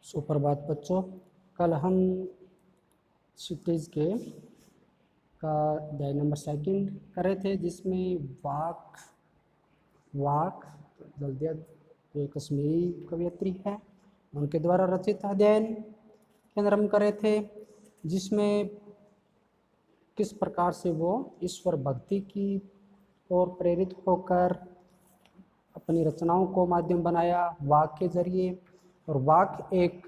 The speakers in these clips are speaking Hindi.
सुप्रभात बच्चों। कल हम सिटीज के का अध्याय नंबर 2 कर रहे थे, जिसमें वाक जल्दियत जो कश्मीरी कवयित्री है उनके द्वारा रचित अध्ययन के अंदर हम कर रहे थे, जिसमें किस प्रकार से वो ईश्वर भक्ति की ओर प्रेरित होकर अपनी रचनाओं को माध्यम बनाया वाक के जरिए। और वाक एक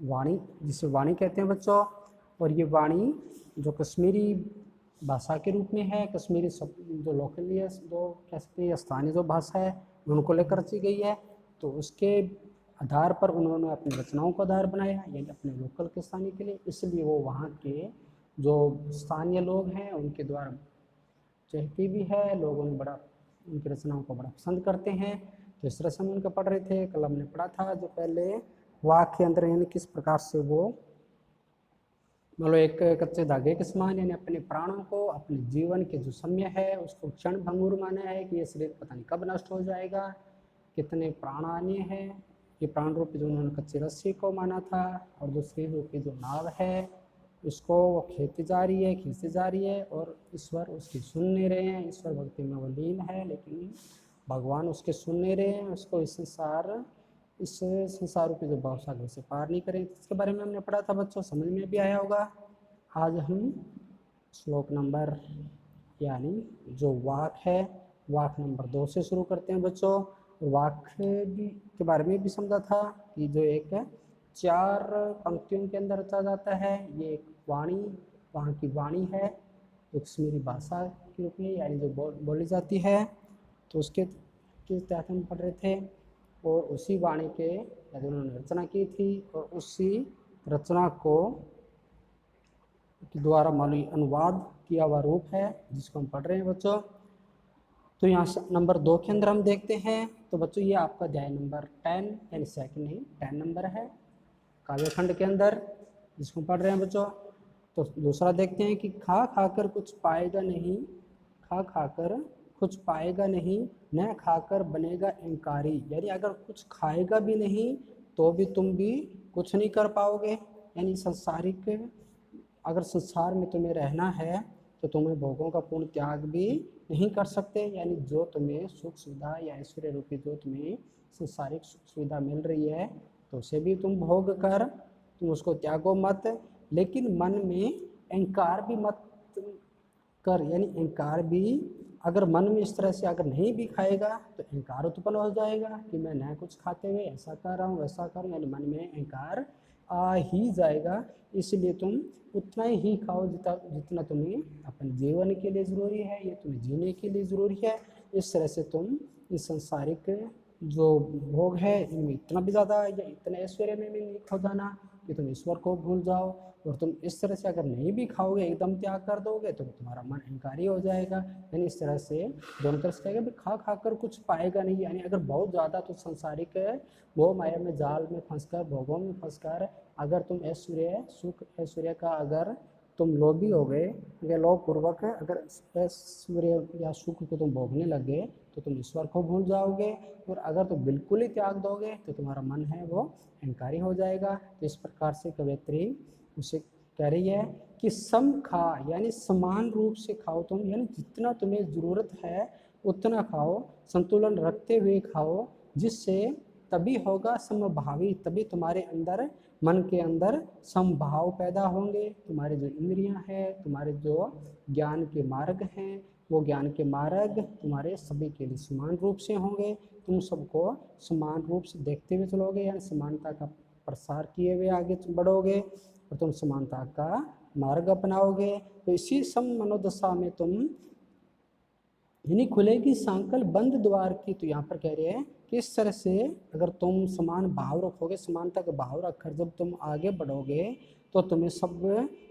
वाणी, जिसे वाणी कहते हैं बच्चों, और ये वाणी जो कश्मीरी भाषा के रूप में है, कश्मीरी जो लोकलीय जो कह सकते हैं स्थानीय जो भाषा है उनको लेकर रची गई है। तो उसके आधार पर उन्होंने अपनी रचनाओं को आधार बनाया, यानी अपने लोकल के स्थानीय के लिए, इसलिए वो वहाँ के जो स्थानीय लोग हैं उनके द्वारा चहती भी है, लोग उन्हें बड़ा उनकी रचनाओं को बड़ा पसंद करते हैं। तो इस तरह से हम उनका पढ़ रहे थे। कल हमने पढ़ा था जो पहले वाक के अंदर यानी किस प्रकार से वो मान लो एक कच्चे धागे के समान, यानी अपने प्राणों को, अपने जीवन के जो समय है उसको क्षण भंगुर माना है कि ये शरीर पता नहीं कब नष्ट हो जाएगा, कितने प्राण आने हैं। ये प्राण रूपी जो उन्होंने कच्ची रस्सी को माना था, और जो शरीर रूपी जो नाव है उसको वो खींचती जा रही है और ईश्वर उसकी सुन नहीं रहे हैं। ईश्वर भक्ति में वो लीन है, लेकिन भगवान उसके सुन नहीं रहे हैं, उसको इस संसार रूपी जो भावसागर से पार नहीं करें। इसके बारे में हमने पढ़ा था बच्चों, समझ में भी आया होगा। आज हम श्लोक नंबर यानी जो वाक है, वाक नंबर 2 से शुरू करते हैं बच्चों। वाक के बारे में भी समझा था कि जो एक 4 पंक्तियों के अंदर रचा जाता है, ये एक वाणी, वहाँ की वाणी है जो कश्मीरी भाषा के रूप में यानी जो बोली जाती है। तो उसके तहत हम पढ़ रहे थे, और उसी वाणी के यदि उन्होंने रचना की थी, और उसी रचना को द्वारा मालूम अनुवाद किया हुआ रूप है जिसको हम पढ़ रहे हैं बच्चों। तो यहाँ नंबर 2 के अंदर हम देखते हैं। तो बच्चों ये आपका अध्याय नंबर 10 यानी 10 नंबर है काव्यखंड के अंदर, जिसको पढ़ रहे हैं बच्चों। तो दूसरा देखते हैं कि खा खाकर कुछ पाएगा नहीं, खा खाकर कुछ पाएगा नहीं, न खाकर बनेगा इंकारी। यानी अगर कुछ खाएगा भी नहीं तो भी तुम भी कुछ नहीं कर पाओगे। यानी संसारिक अगर संसार में तुम्हें रहना है तो तुम्हें भोगों का पूर्ण त्याग भी नहीं कर सकते। यानी जो तुम्हें सुख सुविधा या ऐश्वर्य रूपी जो तुम्हें संसारिक सुख सुविधा मिल रही है तो उसे भी तुम भोग कर, तुम उसको त्यागो मत, लेकिन मन में अहंकार भी मत कर। यानी अहंकार भी अगर मन में इस तरह से अगर नहीं भी खाएगा तो अहंकार उत्पन्न हो जाएगा कि मैं न कुछ खाते हुए ऐसा कर रहा हूँ वैसा कर रहा हूँ, यानी मन में अहंकार आ ही जाएगा। इसलिए तुम उतना ही खाओ जितना तुम्हें अपने जीवन के लिए ज़रूरी है, ये तुम्हें जीने के लिए ज़रूरी है। इस तरह से तुम इस संसारिक जो भोग है इनमें इतना भी ज़्यादा या इतने ऐश्वर्य में भी नहीं खो जाना कि तुम ईश्वर को भूल जाओ। और तुम इस तरह से अगर नहीं भी खाओगे, एकदम त्याग कर दोगे, तो तुम्हारा मन अहंकारी हो जाएगा। यानी इस तरह से दोनों तरह से कहेगा भी खा खाकर कुछ पाएगा नहीं। यानी अगर बहुत ज़्यादा तो संसारिक वो माया में जाल में फंसकर, भोगों में फंसकर अगर तुम ऐश्वर्य सुख ऐश्वर्य का अगर तुम लोभी हो गए या लोभ पूर्वक अगर ऐश्वर्य या सुख को तुम भोगने लगे तो तुम ईश्वर को भूल जाओगे। और अगर तुम बिल्कुल ही त्याग दोगे तो तुम्हारा मन है वो अहंकारी हो जाएगा। तो इस प्रकार से कवयित्री उसे कह रही है कि सम खा, यानी समान रूप से खाओ तुम, यानी जितना तुम्हें ज़रूरत है उतना खाओ, संतुलन रखते हुए खाओ, जिससे तभी होगा समभावी, तभी तुम्हारे अंदर मन के अंदर समभाव पैदा होंगे। तुम्हारे जो इंद्रियां हैं, तुम्हारे जो ज्ञान के मार्ग हैं, वो ज्ञान के मार्ग तुम्हारे सभी के लिए समान रूप से होंगे। तुम सबको समान रूप से देखते हुए चलोगे, यानी समानता का प्रसार किए हुए आगे बढ़ोगे और तुम समानता का मार्ग अपनाओगे। तो इसी सम मनोदशा में तुम यानी खुलेगी सांकल बंद द्वार की। तो यहाँ पर कह रहे हैं कि इस तरह से अगर तुम समान भाव रखोगे, समानता का भाव रखकर जब तुम आगे बढ़ोगे तो तुम्हें सब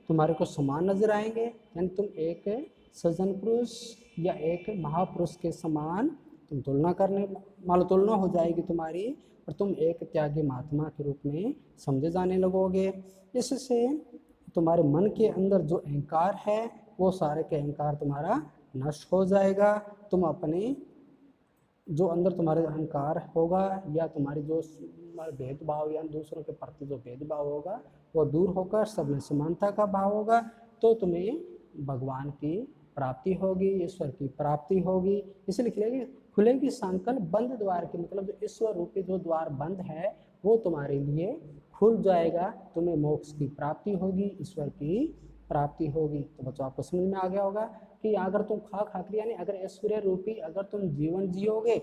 तुम्हारे को समान नजर आएंगे। यानी तुम एक सज्जन पुरुष या एक महापुरुष के समान तुम तुलना करने मान लो तुलना हो जाएगी तुम्हारी, और तुम एक त्यागी महात्मा के रूप में समझे जाने लगोगे। इससे तुम्हारे मन के अंदर जो अहंकार है वो सारे के अहंकार तुम्हारा नष्ट हो जाएगा। तुम अपने जो अंदर तुम्हारे अहंकार होगा या तुम्हारी जो भेदभाव या दूसरों के प्रति जो भेदभाव होगा वो दूर होकर सब में समानता का भाव होगा, तो तुम्हें भगवान की प्राप्ति होगी, ईश्वर की प्राप्ति होगी। इसलिए खुलेगी संकल्प बंद द्वार की, मतलब जो ईश्वर रूपी जो द्वार बंद है वो तुम्हारे लिए खुल जाएगा, तुम्हें मोक्ष की प्राप्ति होगी, ईश्वर की प्राप्ति होगी। तो बच्चों आपको समझ में आ गया होगा कि अगर तुम खाकर यानी अगर ऐश्वर्य रूपी अगर तुम जीवन जियोगे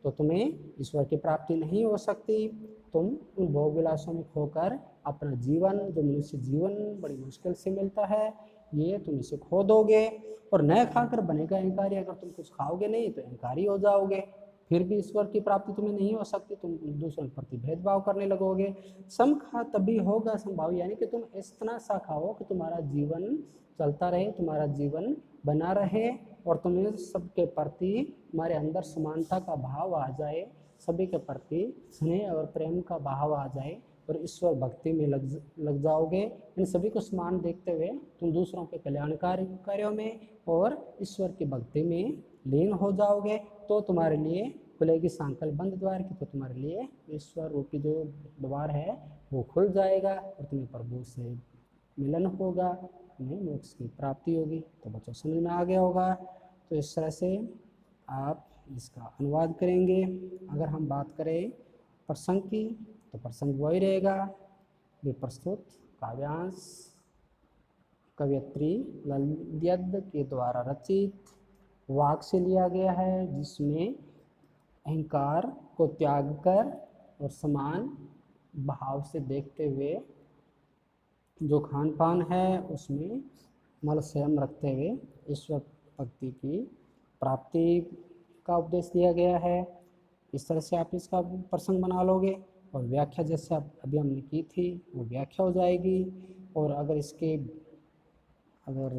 तो तुम्हें ईश्वर की प्राप्ति नहीं हो सकती। तुम उन भोग विलासों में खोकर अपना जीवन, जो मनुष्य जीवन बड़ी मुश्किल से मिलता है, ये तुम इसे खो दोगे। और न खाकर बनेगा अहंकारी, अगर तुम कुछ खाओगे नहीं तो अहंकारी हो जाओगे, फिर भी ईश्वर की प्राप्ति तुम्हें नहीं हो सकती, तुम दूसरों के प्रति भेदभाव करने लगोगे। सम खा तभी होगा संभाव, यानी कि तुम इतना सा खाओ कि तुम्हारा जीवन चलता रहे, तुम्हारा जीवन बना रहे और तुम्हें सबके प्रति तुम्हारे अंदर समानता का भाव आ जाए, सभी के प्रति स्नेह और प्रेम का भाव आ जाए और ईश्वर भक्ति में लग जाओगे। इन सभी को समान देखते हुए तुम दूसरों के कल्याणकारी कार्यों में और ईश्वर की भक्ति में लीन हो जाओगे, तो तुम्हारे लिए खुलेगी संकल्प बंद द्वार की, तो तुम्हारे लिए ईश्वर रूपी जो द्वार है वो खुल जाएगा और तुम्हें प्रभु से मिलन होगा, तुम्हें मोक्ष की प्राप्ति होगी। तो बच्चों समझ में आ गया होगा। तो इस तरह से आप इसका अनुवाद करेंगे। अगर हम बात करें प्रसंग की तो प्रसंग वही रहेगा, विप्रस्तुत काव्यांश कवयित्री ललित के द्वारा रचित वाक से लिया गया है, जिसमें अहंकार को त्याग कर और समान भाव से देखते हुए जो खान पान है उसमें मल संयम रखते हुए ईश्वर भक्ति की प्राप्ति का उपदेश दिया गया है। इस तरह से आप इसका प्रसंग बना लोगे और व्याख्या जैसे आप अभी हमने की थी वो व्याख्या हो जाएगी। और अगर इसके अगर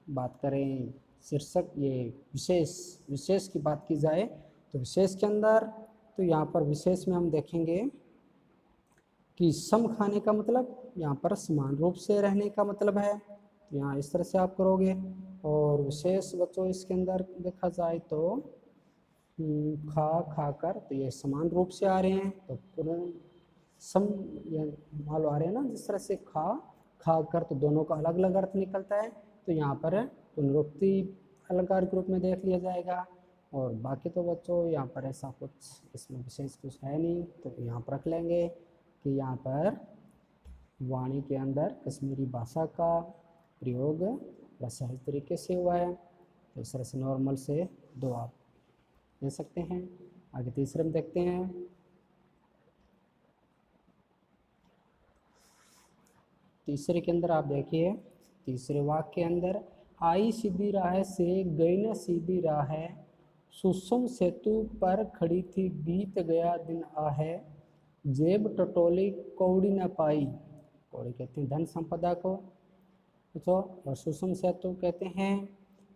बात करें शीर्षक ये विशेष की बात की जाए तो विशेष के अंदर तो यहाँ पर विशेष में हम देखेंगे कि सम खाने का मतलब यहाँ पर समान रूप से रहने का मतलब है, तो यहाँ इस तरह से आप करोगे। और विशेष बच्चों इसके अंदर देखा जाए तो खाकर तो ये समान रूप से आ रहे हैं, तो पूर्ण सम ये मान लो आ रहे हैं ना, जिस तरह से खाकर तो दोनों का अलग अलग अर्थ निकलता है, तो यहाँ पर पुनरुक्ति अलंकार के रूप में देख लिया जाएगा। और बाकी तो बच्चों यहाँ पर ऐसा कुछ इसमें विशेष कुछ है नहीं, तो यहाँ पर रख लेंगे कि यहाँ पर वाणी के अंदर कश्मीरी भाषा का प्रयोग सहज तरीके से हुआ है, तो इस तरह से नॉर्मल से दो आप दे सकते हैं। आगे तीसरे में देखते हैं। तीसरे के अंदर आप देखिए, तीसरे वाक्य के अंदर आई सीधी राह से गई न सीधी राह, सुषम सेतु पर खड़ी थी बीत गया दिन आहे, जेब टटोली कौड़ी न पाई। कौड़ी कहते हैं धन संपदा को, तो और सुषम सेतु कहते हैं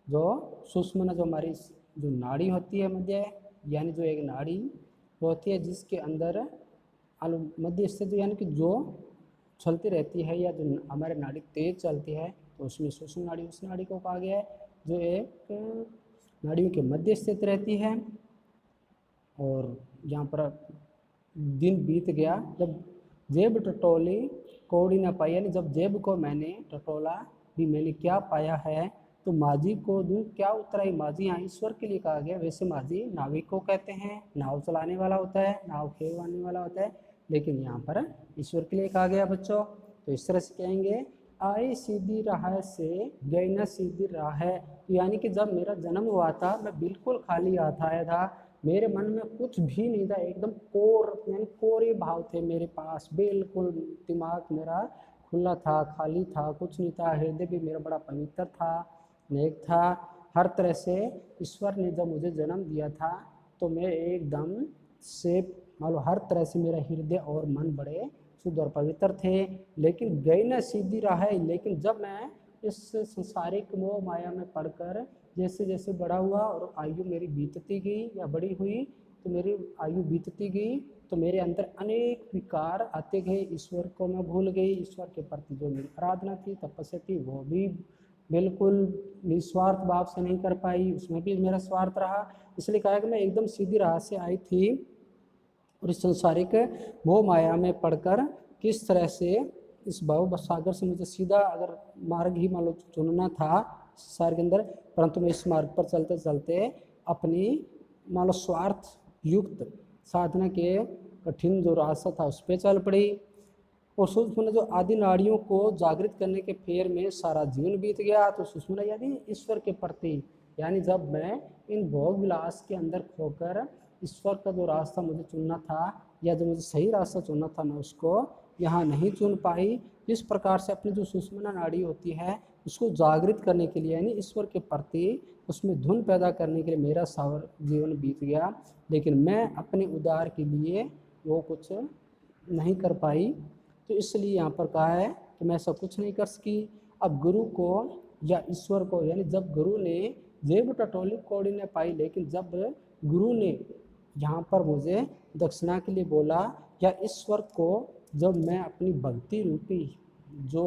जो सुषमना जो हमारी जो नाड़ी होती है मध्य, यानी जो एक नाड़ी होती है जिसके अंदर मध्य स्थित यानी कि जो चलती रहती है या जो हमारे नाड़ी तेज चलती है, तो उसमें सुषम नाड़ी उस नाड़ी को कहा गया है जो एक नाड़ियों के मध्य स्थित रहती है। और यहाँ पर दिन बीत गया जब जेब टटोली कौड़ी न पाई, यानी जब जेब को मैंने टटोला भी मैंने क्या पाया है, तो माझी को दूँ क्या उतराई। माझी यहाँ ईश्वर के लिए कहा गया, वैसे माझी नाविक को कहते हैं, नाव चलाने वाला होता है, नाव खेवाने वाला होता है, लेकिन यहाँ पर ईश्वर के लिए कहा गया बच्चों। तो इस तरह से कहेंगे आई सीधी राह से गई न सीधी राह, तो यानी कि जब मेरा जन्म हुआ था मैं बिल्कुल खाली हाथ आया था, मेरे मन में कुछ भी नहीं था, एकदम यानी कोरे भाव थे मेरे पास, बिल्कुल दिमाग मेरा खुला था, खाली था, कुछ नहीं था, हृदय भी मेरा बड़ा पवित्र था, नेक था। हर तरह से ईश्वर ने जब मुझे जन्म दिया था तो मैं एकदम से मान लो हर तरह से मेरा हृदय और मन बड़े शुद्ध और पवित्र थे। लेकिन गई न सीधी राह, लेकिन जब मैं इस संसारिक मोह माया में पड़कर जैसे जैसे बड़ा हुआ और आयु मेरी बीतती गई या बड़ी हुई, तो मेरी आयु बीतती गई तो मेरे अंदर अनेक विकार आते गए, ईश्वर को मैं भूल गई, ईश्वर के प्रति जो मेरी आराधना थी तपस्या थी वो भी बिल्कुल निस्वार्थ भाव से नहीं कर पाई, उसमें भी मेरा स्वार्थ रहा। इसलिए कहा कि मैं एकदम सीधी राह से आई थी और इस सांसारिक मोह माया में पढ़कर किस तरह से इस भव सागर से मुझे सीधा अगर मार्ग ही मान लो चुनना था संसार के अंदर, परंतु मैं इस मार्ग पर चलते चलते अपनी मान लो स्वार्थ युक्त साधना के कठिन जो रास्ता था उस पर चल पड़ी, और सुषुम्ना जो आदि नाड़ियों को जागृत करने के फेर में सारा जीवन बीत गया। तो सुषुम्ना यानी ईश्वर के प्रति, यानी जब मैं इन भोग विलास के अंदर खोकर ईश्वर का जो रास्ता मुझे चुनना था या जो मुझे सही रास्ता चुनना था मैं उसको यहाँ नहीं चुन पाई। इस प्रकार से अपनी जो सुषुम्ना नाड़ी होती है उसको जागृत करने के लिए यानी ईश्वर के प्रति उसमें धुन पैदा करने के लिए मेरा सावर जीवन बीत गया, लेकिन मैं अपने उद्धार के लिए वो कुछ नहीं कर पाई। तो इसलिए यहाँ पर कहा है कि मैं ऐसा कुछ नहीं कर सकी। अब गुरु को या ईश्वर को, यानी जब गुरु ने जेब टटोली कौड़ी ने पाई, लेकिन जब गुरु ने यहाँ पर मुझे दक्षिणा के लिए बोला या ईश्वर को जब मैं अपनी भक्ति रूपी जो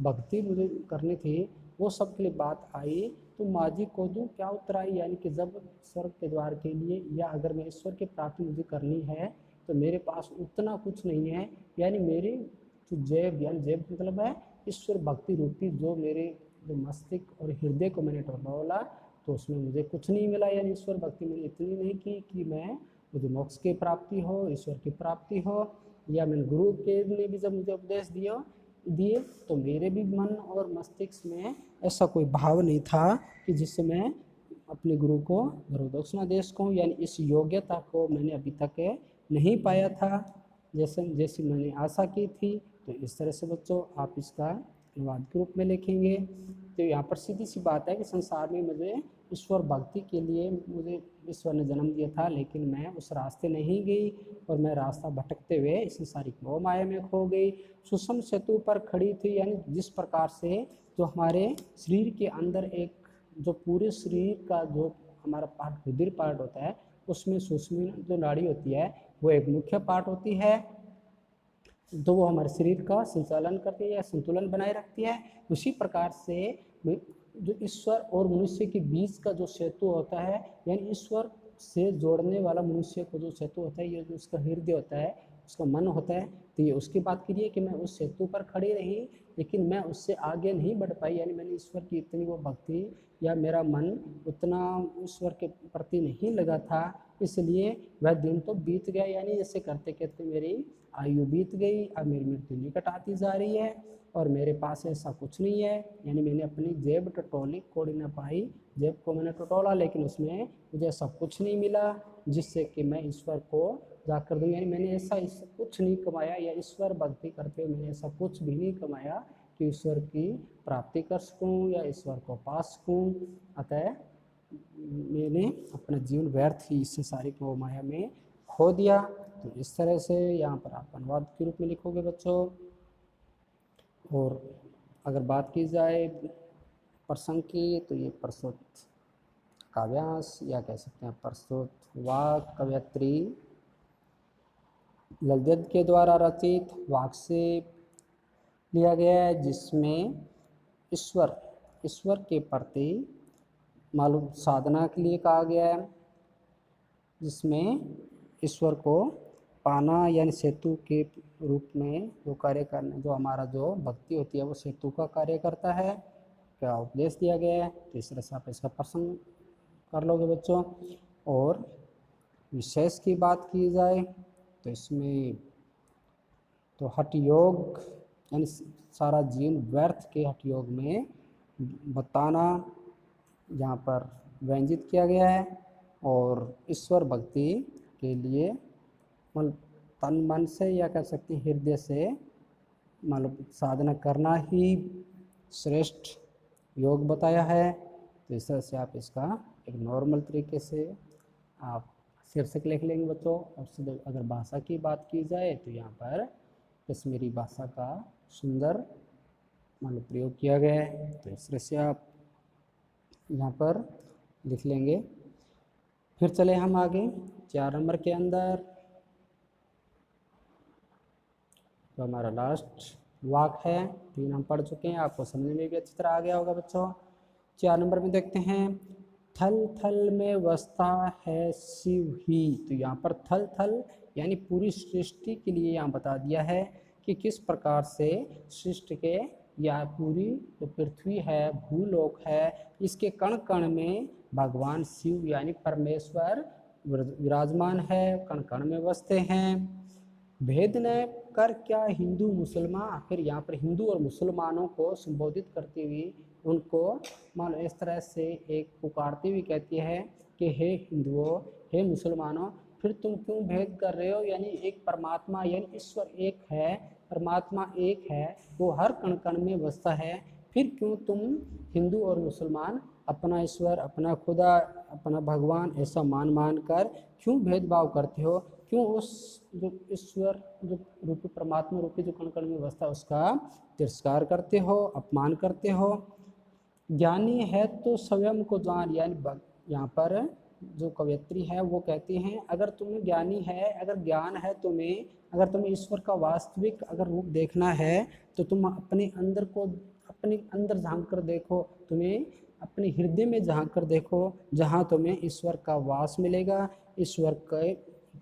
भक्ति मुझे करनी थी वो सब के लिए बात आई, तो माझी को दूँ क्या उत्तर आई, यानी कि जब स्वर्ग के द्वार के लिए या अगर मैं ईश्वर की प्राप्ति मुझे करनी है तो मेरे पास उतना कुछ नहीं है, यानी मेरी जो जेब, यानी जेब मतलब है ईश्वर भक्ति रूपी जो मेरे जो मस्तिष्क और हृदय को मैंने टटोला तो उसमें मुझे कुछ नहीं मिला, यानी ईश्वर भक्ति मैंने इतनी नहीं की कि मैं मुझे मोक्ष की प्राप्ति हो, ईश्वर की प्राप्ति हो। या मैंने गुरु के ने भी जब मुझे उपदेश दिए तो मेरे भी मन और मस्तिष्क में ऐसा कोई भाव नहीं था कि जिससे मैं अपने गुरु को गुरु दक्षिणा दे सकूँ, यानी इस योग्यता को मैंने अभी तक नहीं पाया था जैसी मैंने आशा की थी। तो इस तरह से बच्चों आप इसका अनुवाद के रूप में लिखेंगे। तो यहाँ पर सीधी सी बात है कि संसार में मुझे ईश्वर भक्ति के लिए मुझे ईश्वर ने जन्म दिया था, लेकिन मैं उस रास्ते नहीं गई और मैं रास्ता भटकते हुए इस संसारिक मोह माया में खो गई। सुषम सेतु पर खड़ी थी, यानी जिस प्रकार से जो हमारे शरीर के अंदर एक जो पूरे शरीर का जो हमारा पार्ट रुधिर पार्ट होता है उसमें सुषुम्ना जो नाड़ी होती है वो एक मुख्य पार्ट होती है, तो वो हमारे शरीर का संचालन करती है या संतुलन बनाए रखती है। उसी प्रकार से जो ईश्वर और मनुष्य के बीच का जो सेतु होता है, यानी ईश्वर से जोड़ने वाला मनुष्य को जो सेतु होता है, ये जो उसका हृदय होता है, उसका मन होता है, तो ये उसकी बात करिए कि मैं उस सेतु पर खड़ी रही लेकिन मैं उससे आगे नहीं बढ़ पाई, यानी मैंने ईश्वर की इतनी वो भक्ति या मेरा मन उतना ईश्वर के प्रति नहीं लगा था, इसलिए वह दिन तो बीत गया, यानी जैसे करते करते मेरी आयु बीत गई, अब मेरी मृत्यु निकट आती जा रही है और मेरे पास ऐसा कुछ नहीं है, यानी मैंने अपनी जेब टटोली कोड़ी न पाई, जेब को मैंने टटोला लेकिन उसमें मुझे ऐसा कुछ नहीं मिला जिससे कि मैं ईश्वर को जाकर दूँ, यानी मैंने ऐसा कुछ नहीं कमाया या ईश्वर भक्ति करते हुए मैंने ऐसा कुछ भी नहीं कमाया कि ईश्वर की प्राप्ति कर सकूँ या ईश्वर को पा सकूँ। अतः मैंने अपना जीवन व्यर्थ ही इस संसारिक मोह माया में खो दिया। तो इस तरह से यहाँ पर आप अनुवाद के रूप में लिखोगे बच्चों। और अगर बात की जाए प्रसंग की तो ये प्रस्तुत काव्यांश या कह सकते हैं प्रस्तुत वाक कवयत्री ललित के द्वारा रचित वाक से लिया गया है, जिसमें ईश्वर के प्रति मालूम साधना के लिए कहा गया है, जिसमें ईश्वर को पाना यानी सेतु के रूप में जो कार्य करना, जो हमारा जो भक्ति होती है वो सेतु का कार्य करता है, क्या उपदेश दिया गया है। तो इस तरह से आप इसका प्रसंग कर लोगे बच्चों। और विशेष की बात की जाए तो इसमें तो हठ योग यानी सारा जीवन व्यर्थ के हठ योग में बताना यहाँ पर व्यंजित किया गया है, और ईश्वर भक्ति के लिए मतलब तन मन से या कह सकते हैं हृदय से मतलब साधना करना ही श्रेष्ठ योग बताया है। तो इस तरह से आप इसका एक नॉर्मल तरीके से आप शीर्षक लिख लेंगे बच्चों। और अगर भाषा की बात की जाए तो यहाँ पर कश्मीरी भाषा का सुंदर मतलब प्रयोग किया गया है, तो इस तरह से आप यहाँ पर लिख लेंगे। फिर चले हम आगे 4 नंबर के अंदर, तो हमारा लास्ट वाक है, 3 हम पढ़ चुके हैं, आपको समझने में भी अच्छी तरह आ गया होगा बच्चों। 4 नंबर में देखते हैं थल थल में वसता है शिव ही। तो यहाँ पर थल थल यानी पूरी सृष्टि के लिए यहाँ बता दिया है कि किस प्रकार से सृष्टि के या पूरी जो पृथ्वी है, भूलोक है, इसके कण कण में भगवान शिव यानी परमेश्वर विराजमान है, कण कण में बसते हैं। भेद न कर क्या हिंदू मुसलमान, फिर यहाँ पर हिंदू और मुसलमानों को संबोधित करती हुई उनको मान लो इस तरह से एक पुकारती हुई कहती है कि हे हिंदुओं, हे मुसलमानों, फिर तुम क्यों भेद कर रहे हो, यानी एक परमात्मा यानी ईश्वर एक है, परमात्मा एक है, वो हर कण कण में बसता है, फिर क्यों तुम हिंदू और मुसलमान अपना ईश्वर, अपना खुदा, अपना भगवान ऐसा मान कर क्यों भेदभाव करते हो, क्यों उस जो ईश्वर जो रूपी परमात्मा रूपी जो कण कण में बसता है उसका तिरस्कार करते हो, अपमान करते हो। ज्ञानी है तो स्वयं को जान, यानी यहाँ पर जो कवयित्री है वो कहती हैं अगर तुम्हें ज्ञानी है, अगर ज्ञान है तुम्हें, अगर तुम्हें ईश्वर का वास्तविक अगर रूप देखना है तो तुम अपने अंदर को, अपने अंदर झांक कर देखो, तुम्हें अपने हृदय में झांक कर देखो, जहाँ तुम्हें ईश्वर का वास मिलेगा, ईश्वर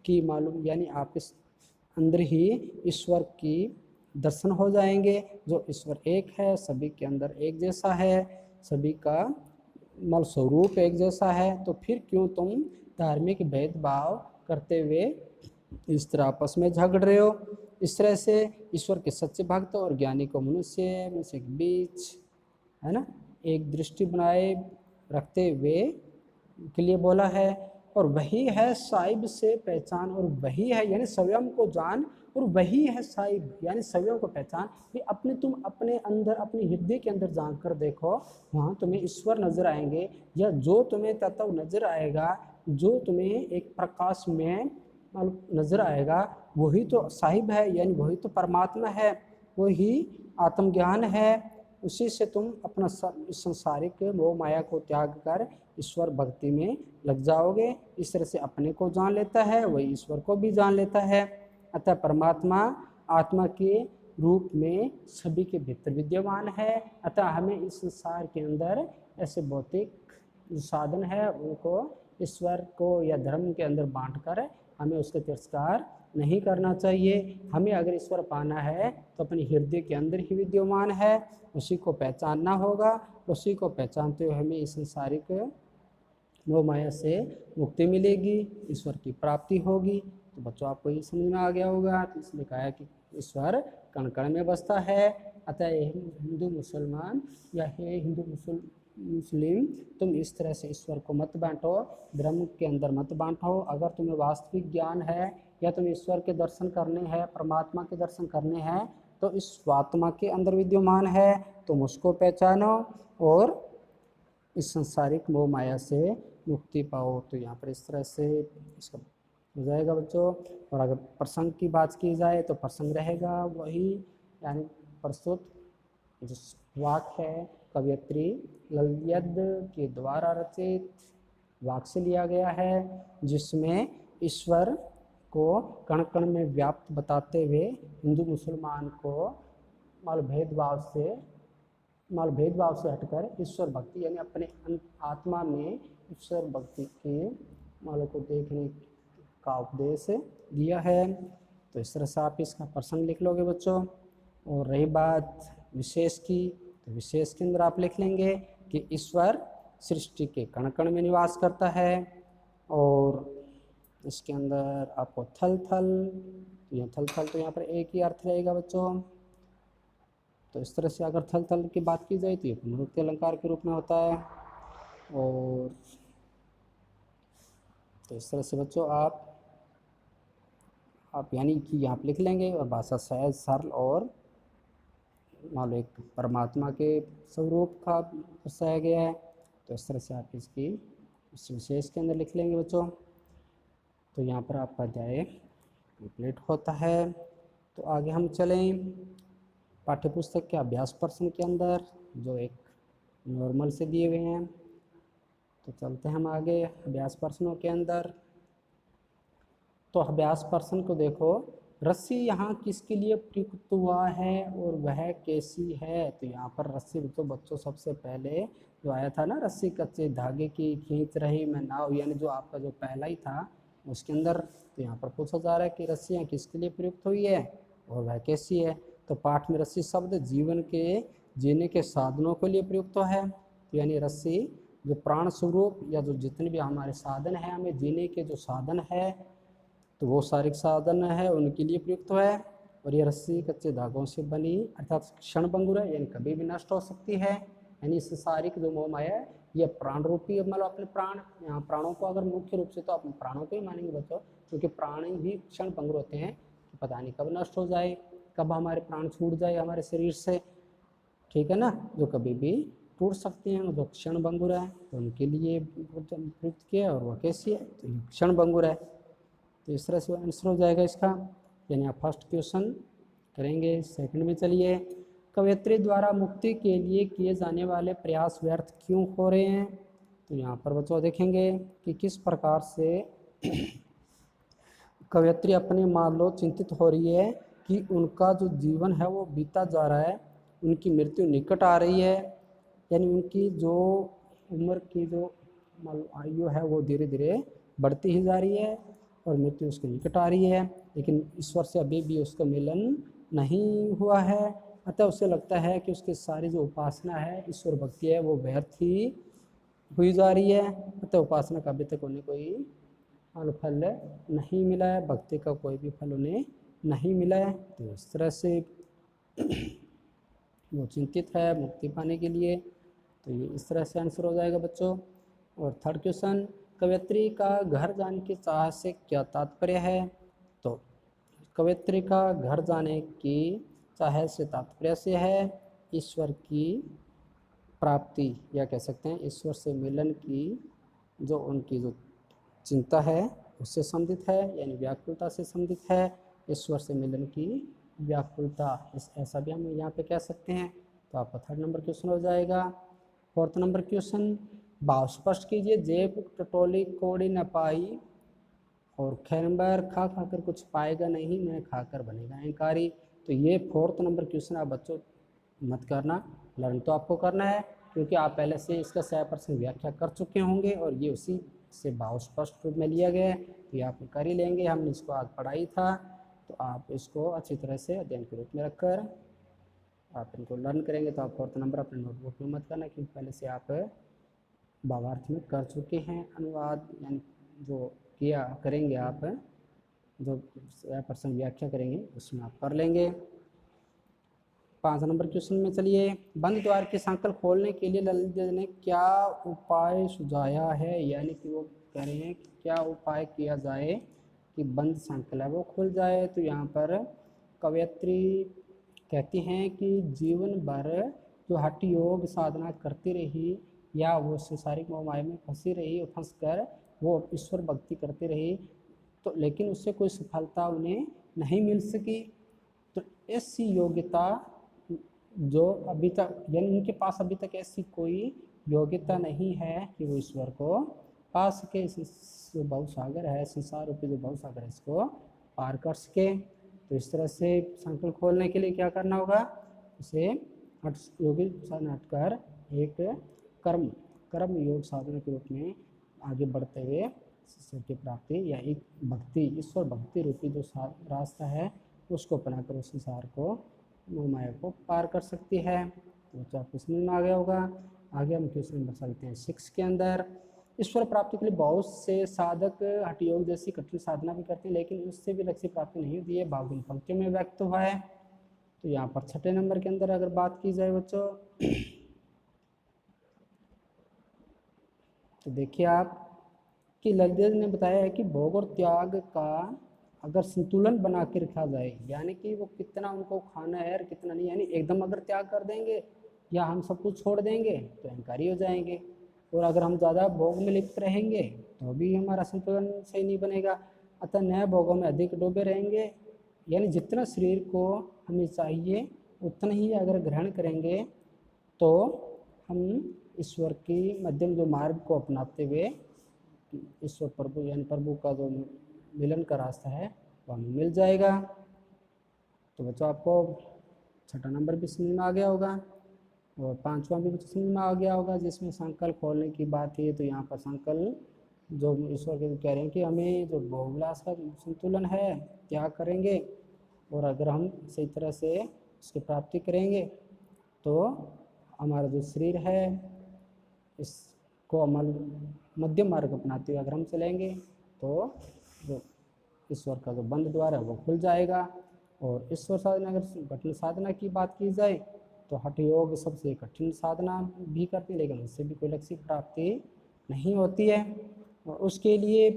की मालूम, यानी आप इस अंदर ही ईश्वर की दर्शन हो जाएंगे, जो ईश्वर एक है, सभी के अंदर एक जैसा है, सभी का मल स्वरूप एक जैसा है, तो फिर क्यों तुम धार्मिक भेदभाव करते हुए इस तरह आपस में झगड़ रहे हो। इस तरह से ईश्वर के सच्चे भक्त और ज्ञानी को मनुष्य में से बीच है ना एक दृष्टि बनाए रखते हुए के लिए बोला है, और वही है साहिब से पहचान, और वही है यानी स्वयं को जान, और वही है साहिब यानी स्वयं को पहचान। ये अपने तुम अपने अंदर अपने हृदय के अंदर झांक कर देखो, वहाँ तुम्हें ईश्वर नजर आएंगे, या जो तुम्हें तत्व नजर आएगा, जो तुम्हें एक प्रकाश में नजर आएगा, वही तो साहिब है, यानी वही तो परमात्मा है, वही आत्मज्ञान है। उसी से तुम अपना संसारिक मोह माया को त्याग कर ईश्वर भक्ति में लग जाओगे। इस तरह से अपने को जान लेता है, वही ईश्वर को भी जान लेता है। अतः परमात्मा आत्मा के रूप में सभी के भीतर विद्यमान है। अतः हमें इस संसार के अंदर ऐसे भौतिक साधन है उनको ईश्वर को या धर्म के अंदर बांटकर हमें उसका तिरस्कार नहीं करना चाहिए। हमें अगर ईश्वर पाना है तो अपने हृदय के अंदर ही विद्यमान है, उसी को पहचानना होगा। उसी को पहचानते हुए हमें इस संसारिक मोह माया से मुक्ति मिलेगी, ईश्वर की प्राप्ति होगी। तो बच्चों आपको ये समझ में आ गया होगा। तो इसलिए कहा है कि ईश्वर कण कण में बसता है। अतः हिंदू मुसलमान या हे हिंदू मुस्लिम, तुम इस तरह से ईश्वर को मत बांटो, धर्म के अंदर मत बांटो। अगर तुम्हें वास्तविक ज्ञान है या तुम्हें ईश्वर के दर्शन करने हैं, परमात्मा के दर्शन करने हैं, तो इस आत्मा के अंदर विद्यमान है, तुम उसको पहचानो और इस संसारिक मोह माया से मुक्ति पाओ। तो यहाँ पर इस तरह से इसका हो जाएगा बच्चों। और अगर प्रसंग की बात की जाए तो प्रसंग रहेगा वही, यानी प्रस्तुत जो वाक्य है कवयित्री ललियद के द्वारा रचित वाक्य से लिया गया है, जिसमें ईश्वर को कण कण में व्याप्त बताते हुए हिंदू मुसलमान को भेदभाव से हटकर ईश्वर भक्ति यानी अपने आत्मा में ईश्वर भक्ति के माल को देखने का उपदेश दिया है। तो इस तरह से आप इसका प्रसंग लिख लोगे बच्चों। और रही बात विशेष की, तो विशेष के अंदर आप लिख लेंगे कि ईश्वर सृष्टि के कण कण में निवास करता है। और इसके अंदर आपको थल थल, तो यह थल थल तो यहाँ पर एक ही अर्थ रहेगा बच्चों। तो इस तरह से अगर थल थल की बात की जाए तो ये पुनरुक्ति अलंकार के रूप में होता है। और तो इस तरह से बच्चों आप यानी कि यहाँ पर लिख लेंगे, और भाषा सहज सरल और मान लो एक परमात्मा के स्वरूप का दर्शाया गया है। तो इस तरह से आप इसकी इस विशेष के अंदर लिख लेंगे बच्चों। तो यहाँ पर आपका अध्याय कंप्लीट होता है। तो आगे हम चलें पाठ्यपुस्तक के अभ्यास प्रश्न के अंदर, जो एक नॉर्मल से दिए हुए हैं। तो चलते हैं हम आगे अभ्यास प्रश्नों के अंदर। तो अभ्यास प्रश्न को देखो, रस्सी यहाँ किसके लिए प्रयुक्त हुआ है और वह कैसी है। तो यहाँ पर रस्सी तो बच्चों सबसे पहले जो आया था ना, रस्सी कच्चे धागे की खींच रही मैं नाव, यानी जो आपका जो पहला ही था उसके अंदर। तो यहाँ पर पूछा जा रहा है कि रस्सियाँ किसके लिए प्रयुक्त हुई है और वह कैसी है। तो पाठ में रस्सी शब्द जीवन के जीने के साधनों के लिए प्रयुक्त है। तो यानी रस्सी जो प्राण स्वरूप या जो जितने भी हमारे साधन हैं, हमें जीने के जो साधन है, तो वो शारीरिक साधन है उनके लिए प्रयुक्त है। और ये रस्सी कच्चे धागों से बनी अर्थात क्षणभंगुर है, यानी कभी भी नष्ट हो सकती है। यानी इस शारीरिक जो मोह माया है ये प्राण रूपी, मतलब अपने प्राण, यहाँ प्राणों को अगर मुख्य रूप से तो अपने प्राणों को ही मानेंगे बच्चों, क्योंकि प्राण ही क्षणभंगुर होते हैं कि पता नहीं कब नष्ट हो जाए, कब हमारे प्राण छूट जाए हमारे शरीर से, ठीक है ना, जो कभी भी टूट सकते हैं, जो क्षणभंगुर है, तो उनके लिए प्रयुक्त किया। और वह कैसी है, तो ये क्षणभंगुर है। तो इस तरह से आंसर हो जाएगा इसका। यानी आप फर्स्ट क्वेश्चन करेंगे। सेकंड में चलिए, कवयित्री द्वारा मुक्ति के लिए किए जाने वाले प्रयास व्यर्थ क्यों हो रहे हैं। तो यहाँ पर बच्चों देखेंगे कि किस प्रकार से कवयित्री अपने मान लो चिंतित हो रही है कि उनका जो जीवन है वो बीता जा रहा है, उनकी मृत्यु निकट आ रही है, यानी उनकी जो उम्र की जो आयु है वो धीरे धीरे बढ़ती ही जा रही है और मृत्यु उसके निकट आ रही है, लेकिन ईश्वर से अभी भी उसका मिलन नहीं हुआ है। अतः उसे लगता है कि उसकी सारी जो उपासना है, ईश्वर भक्ति है, वो व्यर्थ ही हुई जा रही है। अतः उपासना का अभी तक उन्हें कोई फल नहीं मिला है, भक्ति का कोई भी फल उन्हें नहीं मिला है। तो इस तरह से वो चिंतित है मुक्ति पाने के लिए। तो ये इस तरह से आंसर हो जाएगा बच्चों। और थर्ड क्वेश्चन, कवयित्री का घर जाने की चाह से क्या तात्पर्य है। तो कवयित्री का घर जाने की चाह से तात्पर्य से है ईश्वर की प्राप्ति, या कह सकते हैं ईश्वर से मिलन की जो उनकी जो चिंता है उससे संबंधित है, यानी व्याकुलता से संबंधित है, ईश्वर से मिलन की व्याकुलता, ऐसा भी हम यहाँ पे कह सकते हैं। तो आपका थर्ड नंबर क्वेश्चन हो जाएगा। फोर्थ नंबर क्वेश्चन, भाव स्पष्ट कीजिए। जेब टटोली कोड़ी न पाई और खैरंबर खा खाकर कुछ पाएगा नहीं, न खाकर बनेगा अहंकारी। तो ये फोर्थ नंबर क्वेश्चन आप बच्चों मत करना, लर्न तो आपको करना है, क्योंकि आप पहले से इसका 100% व्याख्या कर चुके होंगे और ये उसी से भाव स्पष्ट रूप में लिया गया है। तो ये आप कर ही लेंगे, हमने इसको आज पढ़ाई था। तो आप इसको अच्छी तरह से अध्ययन के रूप में रखकर आप इनको लर्न करेंगे। तो आप फोर्थ नंबर अपने नोटबुक में मत करना, क्योंकि पहले से आप भावार्थ में कर चुके हैं। अनुवाद यानी जो किया करेंगे आप, जो 100% व्याख्या करेंगे उसमें आप कर लेंगे। 5 नंबर क्वेश्चन में चलिए, बंद द्वार की सांकल खोलने के लिए ललित ने क्या उपाय सुझाया है। यानी कि वो कह रहे हैं कि क्या उपाय किया जाए कि बंद सांकल है वो खुल जाए। तो यहाँ पर कवयित्री कहती हैं कि जीवन भर जो हठ योग साधना करती रही या वो संसारिक मोह माया में फंसी रही और फंस कर वो ईश्वर भक्ति करती रही, तो लेकिन उससे कोई सफलता उन्हें नहीं मिल सकी। तो ऐसी योग्यता जो अभी तक, यानी उनके पास अभी तक ऐसी कोई योग्यता नहीं है कि वो ईश्वर को पा सके। जो भवसागर है, संसार रूपी जो भवसागर है, इसको पार कर सके। तो इस तरह से संकल्प खोलने के लिए क्या करना होगा, उसे योगी साधना हटकर एक कर्म योग साधना के रूप में आगे बढ़ते हुए ईश्वर की प्राप्ति या एक भक्ति, ईश्वर भक्ति रूपी जो रास्ता है उसको अपनाकर उस संसार को, मोह माया को पार कर सकती है। तो आपको समझ में आ गया होगा। आगे हम क्वेश्चन नंबर चलते हैं 6 के अंदर। ईश्वर प्राप्ति के लिए बहुत से साधक हठ योग जैसी कठिन साधना भी करते हैं, लेकिन उससे भी लक्ष्य प्राप्ति नहीं होती है। भाव पंक्तियों में व्यक्त हुआ है। तो यहाँ पर 6 नंबर के अंदर अगर बात की जाए बच्चों, तो देखिए आप कि ललित ने बताया है कि भोग और त्याग का अगर संतुलन बना के रखा जाए, यानी कि वो कितना उनको खाना है और कितना नहीं, यानी एकदम अगर त्याग कर देंगे या हम सब कुछ छोड़ देंगे तो अहंकारी हो जाएंगे, और अगर हम ज़्यादा भोग में लिप्त रहेंगे तो भी हमारा संतुलन सही नहीं बनेगा। अतः नए भोगों में अधिक डूबे रहेंगे, यानी जितना शरीर को हमें चाहिए उतना ही अगर ग्रहण करेंगे तो हम ईश्वर की मध्यम जो मार्ग को अपनाते हुए ईश्वर प्रभु यानी प्रभु का जो मिलन का रास्ता है वो हमें मिल जाएगा। तो बच्चों आपको 6 नंबर भी समझ में आ गया होगा और 5वां भी समझ में आ गया होगा, जिसमें संकल्प खोलने की बात है। तो यहाँ पर संकल्प जो ईश्वर के कह रहे हैं कि हमें जो भोगविलास का संतुलन है त्याग करेंगे, और अगर हम सही तरह से इसकी प्राप्ति करेंगे तो हमारा जो शरीर है इसको मध्यम मार्ग अपनाते हुए अगर हम चलेंगे तो जो ईश्वर का जो बंद द्वार है वो खुल जाएगा। और ईश्वर साधना, अगर कठिन साधना की बात की जाए तो हठ योग सबसे कठिन साधना भी करती है, लेकिन उससे भी कोई लक्ष्य की प्राप्ति नहीं होती है। और उसके लिए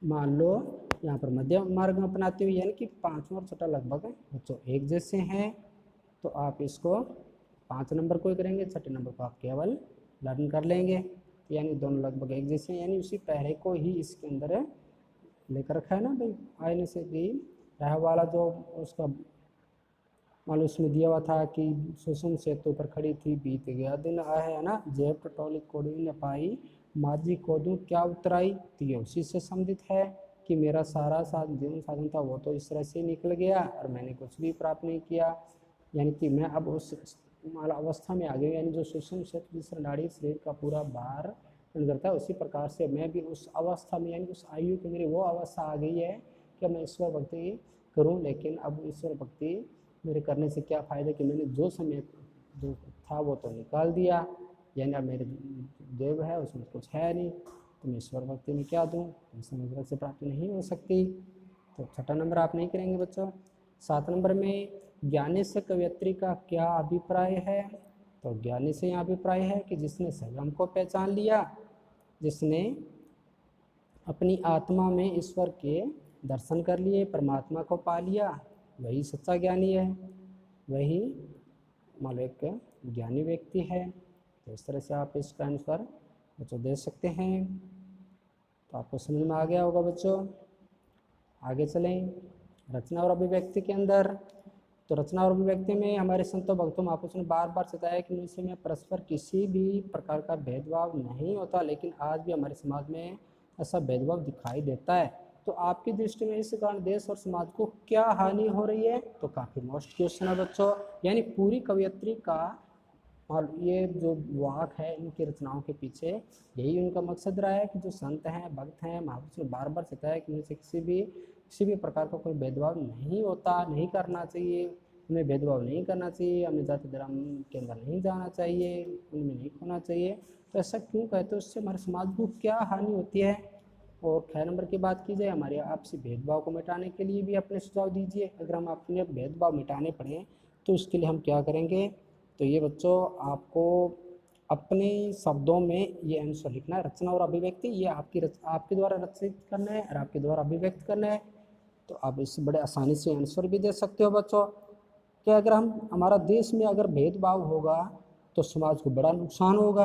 मान लो यहाँ पर मध्यम मार्ग में अपनाते हुए, यानी कि पाँचवा और छठा लगभग बच्चों एक जैसे हैं, तो आप इसको 5 नंबर को ही करेंगे, छठे नंबर को आप केवल लर्न कर लेंगे, यानी दोनों लगभग एक जैसे हैं। यानी उसी पहले को ही इसके अंदर लेकर रखा है ना भाई, आईने से भी रहा वाला जो उसका मान लो उसमें दिया हुआ था कि सुसुम सेतु पर खड़ी थी बीत गया दिन आया, है ना, जेब टटोली कोड़ी न पाई माझी को दूं क्या उतराई। तो ये उसी से संबंधित है कि मेरा सारा जीवन साधन था वो तो इस तरह से निकल गया और मैंने कुछ भी प्राप्त नहीं किया, यानी कि मैं अब उस अवस्था में आ गई, यानी जो सुषुम्ना क्षेत्र जिस नाड़ी शरीर का पूरा भार करता है, उसी प्रकार से मैं भी उस अवस्था में, यानी उस आयु की मेरी वो अवस्था आ गई है कि मैं ईश्वर भक्ति करूं। लेकिन अब ईश्वर भक्ति मेरे करने से क्या फ़ायदा कि मैंने जो समय जो था वो तो निकाल दिया, यानी अब मेरे देव है उसमें कुछ है नहीं, तो मैं ईश्वर भक्ति में क्या दूँ, ईश्वर से प्राप्ति नहीं हो सकती। तो छठा नंबर आप नहीं करेंगे बच्चों। 7 नंबर में ज्ञानी से कवयित्री का क्या अभिप्राय है। तो ज्ञानी से यहाँ अभिप्राय है कि जिसने स्वयं को पहचान लिया, जिसने अपनी आत्मा में ईश्वर के दर्शन कर लिए, परमात्मा को पा लिया, वही सच्चा ज्ञानी है, वही मान लो एक ज्ञानी व्यक्ति है। तो इस तरह से आप इसका आंसर बच्चों दे सकते हैं। तो आपको समझ में आ गया होगा बच्चों। आगे चलें रचना और अभिव्यक्ति के अंदर। तो रचना और अभिव्यक्ति में हमारे संतों भक्तों में आपस में बार बार बताया कि मनुष्य में परस्पर किसी भी प्रकार का भेदभाव नहीं होता, लेकिन आज भी हमारे समाज में ऐसा भेदभाव दिखाई देता है। तो आपकी दृष्टि में इस कारण देश और समाज को क्या हानि हो रही है। तो काफ़ी मोस्ट क्वेश्चन है बच्चों, यानी पूरी कवयित्री का और ये जो वाक है इनकी रचनाओं के पीछे यही उनका मकसद रहा है कि जो संत हैं भक्त हैं महापुरुष ने बार बार सिखाया कि उनसे किसी भी प्रकार का कोई भेदभाव नहीं होता, नहीं करना चाहिए, उन्हें भेदभाव नहीं करना चाहिए, हमें जाति धर्म के अंदर नहीं जाना चाहिए, उनमें नहीं खोना चाहिए। तो ऐसा क्यों कहते हैं, उससे हमारे समाज को क्या हानि होती है। और 6 नंबर की बात की जाए हमारे आपसी भेदभाव को मिटाने के लिए भी अपने सुझाव दीजिए। अगर हम अपने भेदभाव मिटाने पड़े तो उसके लिए हम क्या करेंगे। तो ये बच्चों आपको अपने शब्दों में ये आंसर लिखना है। रचना और अभिव्यक्ति ये आपके द्वारा रचित करना है और आपके द्वारा अभिव्यक्त करना है। तो आप इससे बड़े आसानी से आंसर भी दे सकते हो बच्चों। कि अगर हमारा देश में अगर भेदभाव होगा तो समाज को बड़ा नुकसान होगा।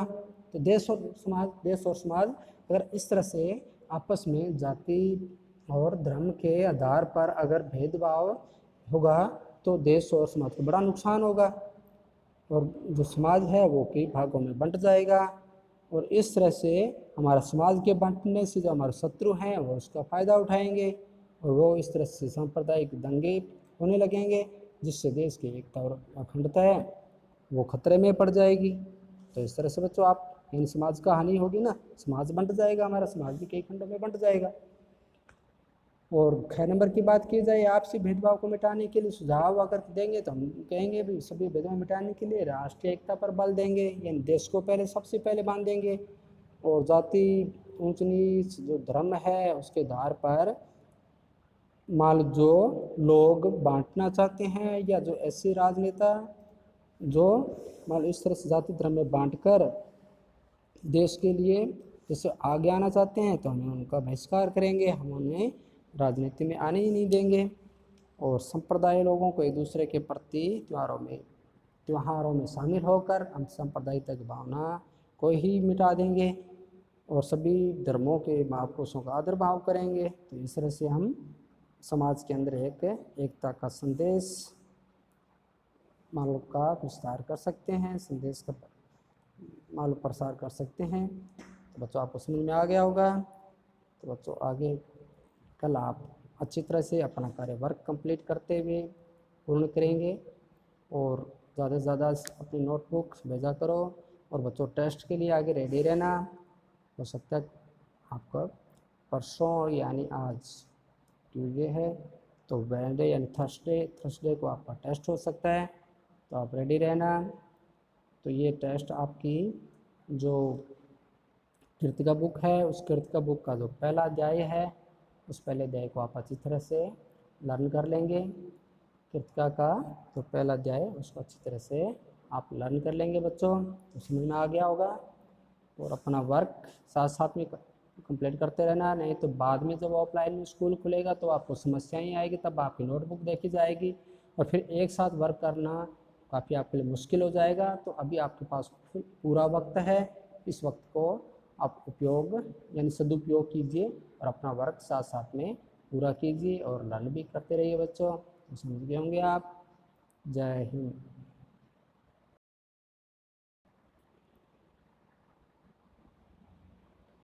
तो देश और समाज अगर इस तरह से आपस में जाति और धर्म के आधार पर अगर भेदभाव होगा तो देश और समाज को बड़ा नुकसान होगा, और जो समाज है वो कई भागों में बंट जाएगा। और इस तरह से हमारा समाज के बांटने से जो हमारे शत्रु हैं वो उसका फ़ायदा उठाएंगे, और वो इस तरह से सांप्रदायिक दंगे होने लगेंगे, जिससे देश की एकता और अखंडता है वो खतरे में पड़ जाएगी। तो इस तरह से बच्चों आप इन समाज का हानि होगी ना, समाज बंट जाएगा, हमारा समाज भी कई खंडों में बंट जाएगा। और 6 नंबर की बात की जाए आपसी भेदभाव को मिटाने के लिए सुझाव अगर देंगे तो हम कहेंगे भी सभी भेदभाव मिटाने के लिए राष्ट्रीय एकता पर बल देंगे, यानी देश को पहले सबसे पहले बांधेंगे। और जाति ऊंच नीच जो धर्म है उसके आधार पर मान जो लोग बांटना चाहते हैं या जो ऐसे राजनेता जो मान इस तरह से जाति धर्म में बांटकर देश के लिए जैसे आगे आना चाहते हैं तो हम उनका बहिष्कार करेंगे, हम उन्हें राजनीति में आने ही नहीं देंगे। और संप्रदाय लोगों को एक दूसरे के प्रति त्योहारों में शामिल होकर हम सांप्रदायिकता की भावना को ही मिटा देंगे और सभी धर्मों के महापुरुषों का आदर भाव करेंगे। तो इस तरह से हम समाज के अंदर एक एकता का संदेश मान लो का विस्तार कर सकते हैं, संदेश का मान लो प्रसार कर सकते हैं। तो बच्चों आपको समझ में आ गया होगा। तो बच्चों आगे कल आप अच्छी तरह से अपना कार्य वर्क कंप्लीट करते हुए पूर्ण करेंगे, और ज़्यादा से ज़्यादा अपनी नोटबुक भेजा करो। और बच्चों टेस्ट के लिए आगे रेडी रहना, हो सकता है आपका परसों यानी आज ट्यूसडे है, तो वेडनेसडे यानी थर्सडे को आपका टेस्ट हो सकता है, तो आप रेडी रहना। तो ये टेस्ट आपकी जो कृतिका बुक है, उस कृतिका बुक का जो पहला अध्याय है, उस पहले अध्याय को आप अच्छी तरह से लर्न कर लेंगे। कृतिका का जो पहला अध्याय है उसको अच्छी तरह से आप लर्न कर लेंगे बच्चों, तो समझ में आ गया होगा। और अपना वर्क साथ साथ में कंप्लीट करते रहना, नहीं तो बाद में जब ऑफलाइन में स्कूल खुलेगा तो आपको समस्याएं आएगी, तब आपकी नोटबुक देखी जाएगी और फिर एक साथ वर्क करना काफ़ी आपके लिए मुश्किल हो जाएगा। तो अभी आपके पास पूरा वक्त है, इस वक्त को आप उपयोग यानी सदुपयोग कीजिए और अपना वर्क साथ साथ में पूरा कीजिए और लर्न भी करते रहिए बच्चों। तो समझ गए होंगे आप। जय हिंद।